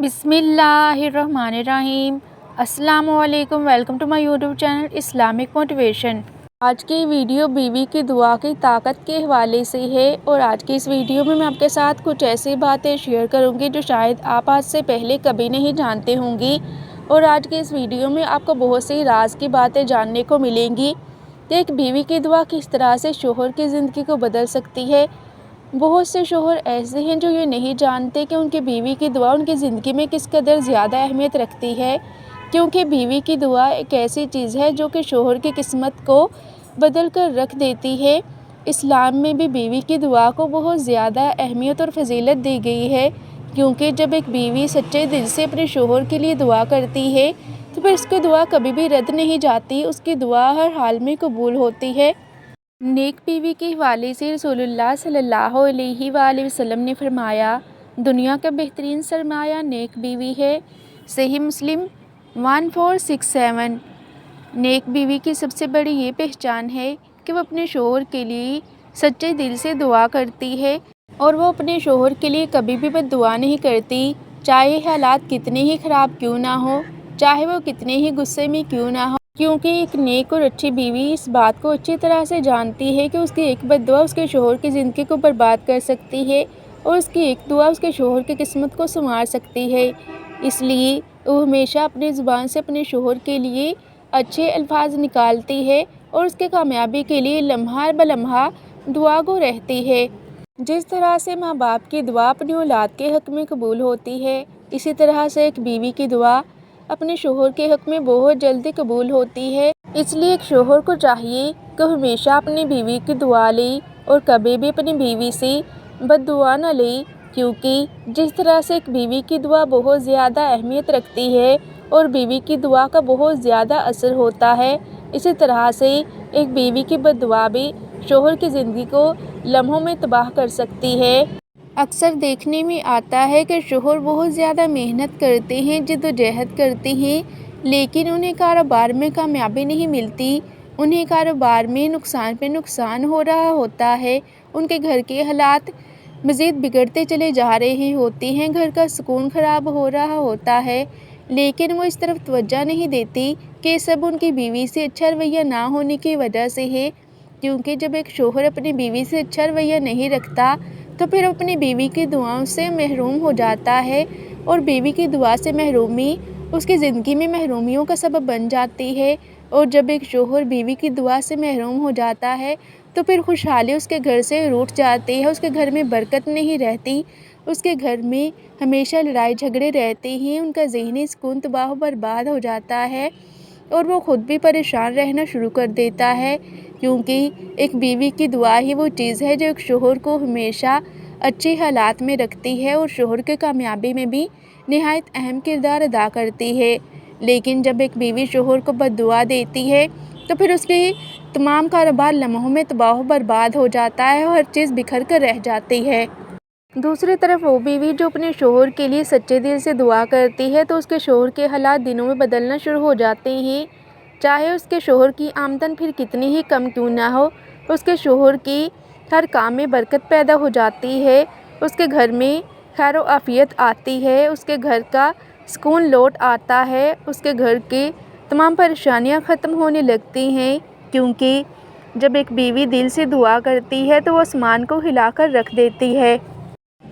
बिस्मिल्लाहिर्रहमानिर्रहीम। अस्सलामुअलैकुम। Welcome to my YouTube channel Islamic motivation. आज की वीडियो बीवी की दुआ की ताकत के हवाले से है और आज की इस वीडियो में मैं आपके साथ कुछ ऐसी बातें शेयर करूंगी जो शायद आप आज से पहले कभी नहीं जानते होंगी। और आज की इस वीडियो में आपको बहुत सी राज की बातें जानने को मिलेंगी कि एक बीवी की दुआ किस तरह से शोहर की ज़िंदगी को बदल सकती है। बहुत से शोहर ऐसे हैं जो ये नहीं जानते कि उनकी बीवी की दुआ उनकी ज़िंदगी में किस कदर ज़्यादा अहमियत रखती है, क्योंकि बीवी की दुआ एक ऐसी चीज़ है जो कि शोहर की किस्मत को बदल कर रख देती है। इस्लाम में भी बीवी की दुआ को बहुत ज़्यादा अहमियत और फजीलत दी गई है, क्योंकि जब एक बीवी सच्चे दिल से अपने शोहर के लिए दुआ करती है तो फिर उसकी दुआ कभी भी रद्द नहीं जाती, उसकी दुआ हर हाल में कबूल होती है। नेक बीवी के हवाले से रसूलुल्लाह सल्लल्लाहु अलैहि वसल्लम ने फरमाया, दुनिया का बेहतरीन सरमाया नेक बीवी है। सही मुस्लिम 1467। नेक बीवी की सबसे बड़ी ये पहचान है कि वो अपने शोहर के लिए सच्चे दिल से दुआ करती है और वो अपने शोहर के लिए कभी भी बद्दुआ नहीं करती, चाहे हालात कितने ही ख़राब क्यों ना हो, चाहे वो कितने ही गुस्से में क्यों ना हो, क्योंकि एक नेक और अच्छी बीवी इस बात को अच्छी तरह से जानती है कि उसकी एक बद्दुआ उसके शोहर की ज़िंदगी को बर्बाद कर सकती है और उसकी एक दुआ उसके शोहर की किस्मत को संवार सकती है। इसलिए वो हमेशा अपनी ज़ुबान से अपने शोहर के लिए अच्छे अल्फाज निकालती है और उसके कामयाबी के लिए लम्हा ब लम्हा दुआ गो रहती है। जिस तरह से माँ बाप की दुआ अपनी औलाद के हक़ में कबूल होती है, इसी तरह से एक बीवी की दुआ अपने शोहर के हक़ में बहुत जल्दी कबूल होती है। इसलिए एक शोहर को चाहिए कि हमेशा अपनी बीवी की दुआ ले और कभी भी अपनी बीवी से बद्दुआ न ले, क्योंकि जिस तरह से एक बीवी की दुआ बहुत ज़्यादा अहमियत रखती है और बीवी की दुआ का बहुत ज़्यादा असर होता है, इसी तरह से एक बीवी की बद्दुआ भी शोहर की ज़िंदगी को लम्हों में तबाह कर सकती है। अक्सर देखने में आता है कि शोहर बहुत ज़्यादा मेहनत करते हैं, जद्दोजहद करते हैं, लेकिन उन्हें कारोबार में कामयाबी नहीं मिलती, उन्हें कारोबार में नुकसान पे नुकसान हो रहा होता है, उनके घर के हालात मज़ीद बिगड़ते चले जा रहे होते हैं, घर का सुकून ख़राब हो रहा होता है, लेकिन वो इस तरफ तवज्जो नहीं देती कि सब उनकी बीवी से अच्छा रवैया ना होने की वजह से है। क्योंकि जब एक शोहर अपनी बीवी से अच्छा रवैया नहीं रखता तो फिर अपनी बीवी की दुआओं से महरूम हो जाता है और बीवी की दुआ से महरूमी उसकी ज़िंदगी में महरूमियों का सबब बन जाती है। और जब एक शोहर बीवी की दुआ से महरूम हो जाता है तो फिर खुशहाली उसके घर से रूठ जाती है, उसके घर में बरकत नहीं रहती, उसके घर में हमेशा लड़ाई झगड़े रहते हैं, उनका ज़हनी सुकून तबाह बर्बाद हो जाता है और वो ख़ुद भी परेशान रहना शुरू कर देता है। क्योंकि एक बीवी की दुआ ही वो चीज़ है जो एक शोहर को हमेशा अच्छे हालात में रखती है और शोहर के कामयाबी में भी निहायत अहम किरदार अदा करती है। लेकिन जब एक बीवी शोहर को बद्दुआ देती है तो फिर उसकी तमाम कारोबार लम्हों में तबाह बर्बाद हो जाता है और हर चीज़ बिखर कर रह जाती है। दूसरी तरफ वो बीवी जो अपने शोहर के लिए सच्चे दिल से दुआ करती है तो उसके शोहर के हालात दिनों में बदलना शुरू हो जाते हैं, चाहे उसके शोहर की आमदन फिर कितनी ही कम क्यों ना हो, उसके शोहर की हर काम में बरकत पैदा हो जाती है, उसके घर में खैर व आफियत आती है, उसके घर का सुकून लौट आता है, उसके घर के तमाम परेशानियां ख़त्म होने लगती हैं। क्योंकि जब एक बीवी दिल से दुआ करती है तो वो आसमान को हिलाकर रख देती है।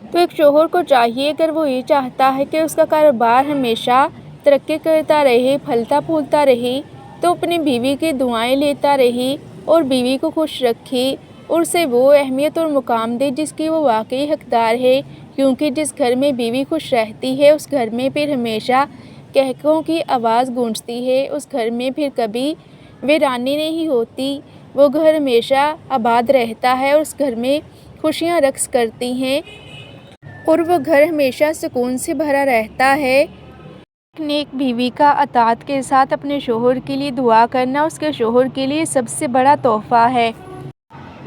तो एक शोहर को चाहिए, अगर वो ये चाहता है कि उसका कारोबार हमेशा तरक्की करता रहे, फलता फूलता रहे, तो अपनी बीवी की दुआएं लेता रहे और बीवी को खुश रखे और उसे वो अहमियत और मुकाम दे जिसकी वो वाकई हकदार है। क्योंकि जिस घर में बीवी खुश रहती है उस घर में फिर हमेशा कहकों की आवाज़ गूंजती है, उस घर में फिर कभी वीरानी नहीं होती, वो घर हमेशा आबाद रहता है और उस घर में खुशियाँ रक्स करती हैं और वो घर हमेशा सुकून से भरा रहता है। नेक बीवी का अतात के साथ अपने शोहर के लिए दुआ करना उसके शोहर के लिए सबसे बड़ा तोहफ़ा है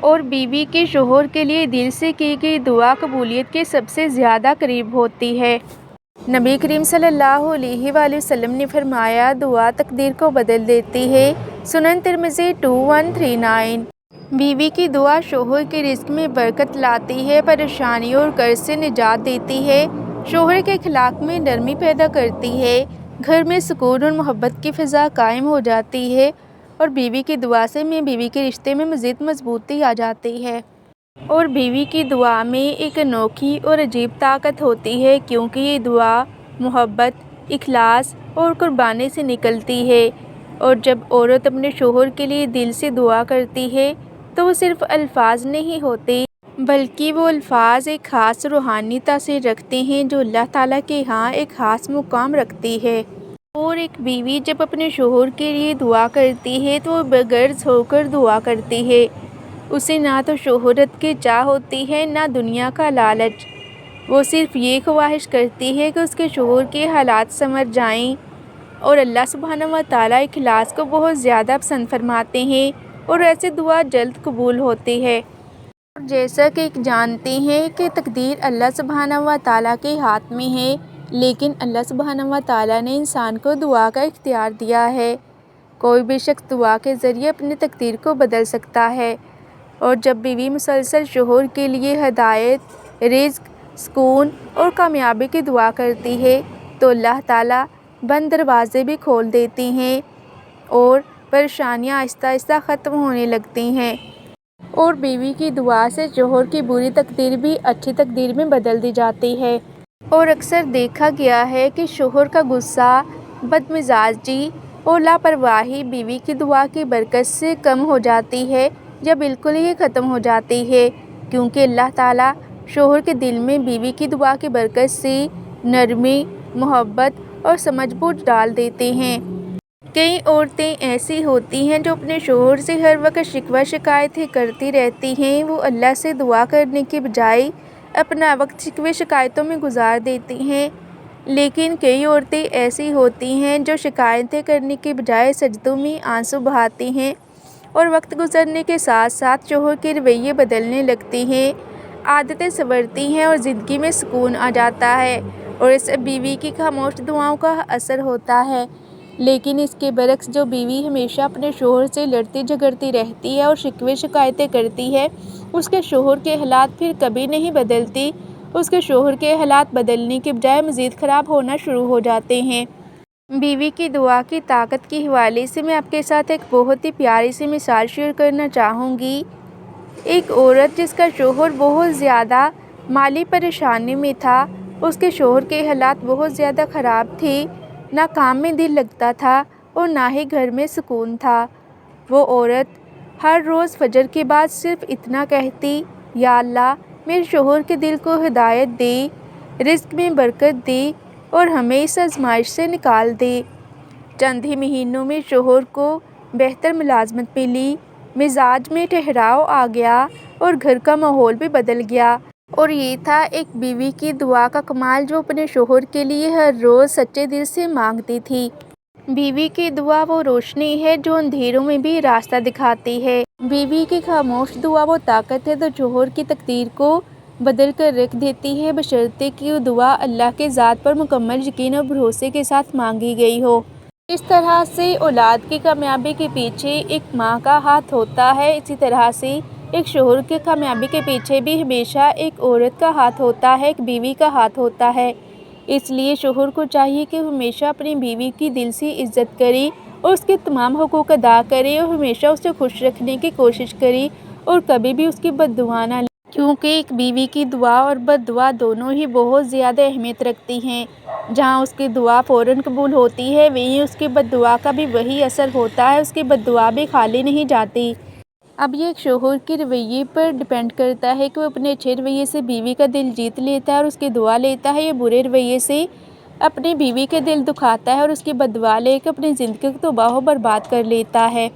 और बीवी के शोहर के लिए दिल से की गई दुआ कबूलियत के सबसे ज़्यादा करीब होती है। नबी करीम सल्लल्लाहु अलैहि वसल्लम ने फरमाया, दुआ तकदीर को बदल देती है। सुनन तिरमिज़ी 2139। बीवी की दुआ शोहर के रिज़्क़ में बरकत लाती है, परेशानियों और कर्ज़ से निजात देती है شوہر کے اخلاق میں نرمی پیدا کرتی ہے، گھر میں سکون اور محبت کی فضا قائم ہو جاتی ہے اور بیوی کی دعا سے بیوی کے رشتے میں مزید مضبوطی آ جاتی ہے۔ اور بیوی کی دعا میں ایک انوکھی اور عجیب طاقت ہوتی ہے، کیونکہ یہ دعا محبت، اخلاص اور قربانی سے نکلتی ہے۔ اور جب عورت اپنے شوہر کے لیے دل سے دعا کرتی ہے تو وہ صرف الفاظ نہیں ہوتے، بلکہ وہ الفاظ ایک خاص روحانی تاثیر رکھتے ہیں جو اللہ تعالیٰ کے ہاں ایک خاص مقام رکھتی ہے۔ اور ایک بیوی جب اپنے شوہر کے لیے دعا کرتی ہے تو وہ بغرض ہو کر دعا کرتی ہے۔ اسے نہ تو شہرت کی چاہ ہوتی ہے نہ دنیا کا لالچ، وہ صرف یہ خواہش کرتی ہے کہ اس کے شوہر کے حالات سنور جائیں۔ اور اللہ سبحانہ و تعالیٰ اخلاص کو بہت زیادہ پسند فرماتے ہیں اور ایسی دعا جلد قبول ہوتی ہے۔ اور جیسا کہ جانتے ہیں کہ تقدیر اللہ سبحانہ و تعالیٰ کے ہاتھ میں ہے، لیکن اللہ سبحانہ و تعالیٰ نے انسان کو دعا کا اختیار دیا ہے۔ کوئی بھی شخص دعا کے ذریعے اپنی تقدیر کو بدل سکتا ہے۔ اور جب بیوی مسلسل شوہر کے لیے ہدایت، رزق، سکون اور کامیابی کی دعا کرتی ہے تو اللہ تعالیٰ بند دروازے بھی کھول دیتے ہیں اور پریشانیاں آہستہ آہستہ ختم ہونے لگتی ہیں۔ اور بیوی کی دعا سے شوہر کی بری تقدیر بھی اچھی تقدیر میں بدل دی جاتی ہے۔ اور اکثر دیکھا گیا ہے کہ شوہر کا غصہ، بدمزاجی اور لاپرواہی بیوی کی دعا کی برکت سے کم ہو جاتی ہے یا بالکل ہی ختم ہو جاتی ہے، کیونکہ اللہ تعالیٰ شوہر کے دل میں بیوی کی دعا کی برکت سے نرمی، محبت اور سمجھ بوجھ ڈال دیتے ہیں۔ کئی عورتیں ایسی ہوتی ہیں جو اپنے شوہر سے ہر وقت شکوہ شکایتیں کرتی رہتی ہیں، وہ اللہ سے دعا کرنے کے بجائے اپنا وقت شکوے شکایتوں میں گزار دیتی ہیں۔ لیکن کئی عورتیں ایسی ہوتی ہیں جو شکایتیں کرنے کے بجائے سجدوں میں آنسو بہاتی ہیں اور وقت گزرنے کے ساتھ ساتھ شوہر کے رویے بدلنے لگتی ہیں، عادتیں سنورتی ہیں اور زندگی میں سکون آ جاتا ہے اور اس سے بیوی کی خاموش دعاؤں کا اثر ہوتا ہے۔ لیکن اس کے برعکس جو بیوی ہمیشہ اپنے شوہر سے لڑتی جھگڑتی رہتی ہے اور شکوے شکایتیں کرتی ہے، اس کے شوہر کے حالات پھر کبھی نہیں بدلتی، اس کے شوہر کے حالات بدلنے کے بجائے مزید خراب ہونا شروع ہو جاتے ہیں۔ بیوی کی دعا کی طاقت کے حوالے سے میں آپ کے ساتھ ایک بہت ہی پیاری سی مثال شیئر کرنا چاہوں گی۔ ایک عورت جس کا شوہر بہت زیادہ مالی پریشانی میں تھا، اس کے شوہر کے حالات بہت زیادہ خراب تھے، نہ کام میں دل لگتا تھا اور نہ ہی گھر میں سکون تھا۔ وہ عورت ہر روز فجر کے بعد صرف اتنا کہتی، یا اللہ میرے شوہر کے دل کو ہدایت دے، رزق میں برکت دے اور ہمیں اس آزمائش سے نکال دے۔ چند ہی مہینوں میں شوہر کو بہتر ملازمت ملی، مزاج میں ٹھہراؤ آ گیا اور گھر کا ماحول بھی بدل گیا۔ اور یہ تھا ایک بیوی کی دعا کا کمال جو اپنے شوہر کے لیے ہر روز سچے دل سے مانگتی تھی۔ بیوی کی دعا وہ روشنی ہے جو اندھیروں میں بھی راستہ دکھاتی ہے۔ بیوی کی خاموش دعا وہ طاقت ہے جو شوہر کی تقدیر کو بدل کر رکھ دیتی ہے، بشرطے کہ وہ دعا اللہ کے ذات پر مکمل یقین اور بھروسے کے ساتھ مانگی گئی ہو۔ اس طرح سے اولاد کی کامیابی کے پیچھے ایک ماں کا ہاتھ ہوتا ہے، اسی طرح سے ایک شوہر کی کامیابی کے پیچھے بھی ہمیشہ ایک عورت کا ہاتھ ہوتا ہے، ایک بیوی کا ہاتھ ہوتا ہے۔ اس لیے شوہر کو چاہیے کہ وہ ہمیشہ اپنی بیوی کی دل سے عزت کرے اور اس کے تمام حقوق ادا کرے اور ہمیشہ اسے خوش رکھنے کی کوشش کرے اور کبھی بھی اس کی بد دعا نہ لے، کیونکہ ایک بیوی کی دعا اور بد دعا دونوں ہی بہت زیادہ اہمیت رکھتی ہیں۔ جہاں اس کی دعا فوراً قبول ہوتی ہے، وہیں اس کی بد دعا کا بھی وہی اثر ہوتا ہے، اس کی بد دعا بھی خالی نہیں جاتی۔ اب یہ ایک شوہر کے رویے پر ڈیپینڈ کرتا ہے کہ وہ اپنے اچھے رویے سے بیوی کا دل جیت لیتا ہے اور اس کی دعا لیتا ہے، یا برے رویے سے اپنی بیوی کے دل دکھاتا ہے اور اس کی بد دعا لے کے اپنی زندگی کو تباہ و برباد کر لیتا ہے۔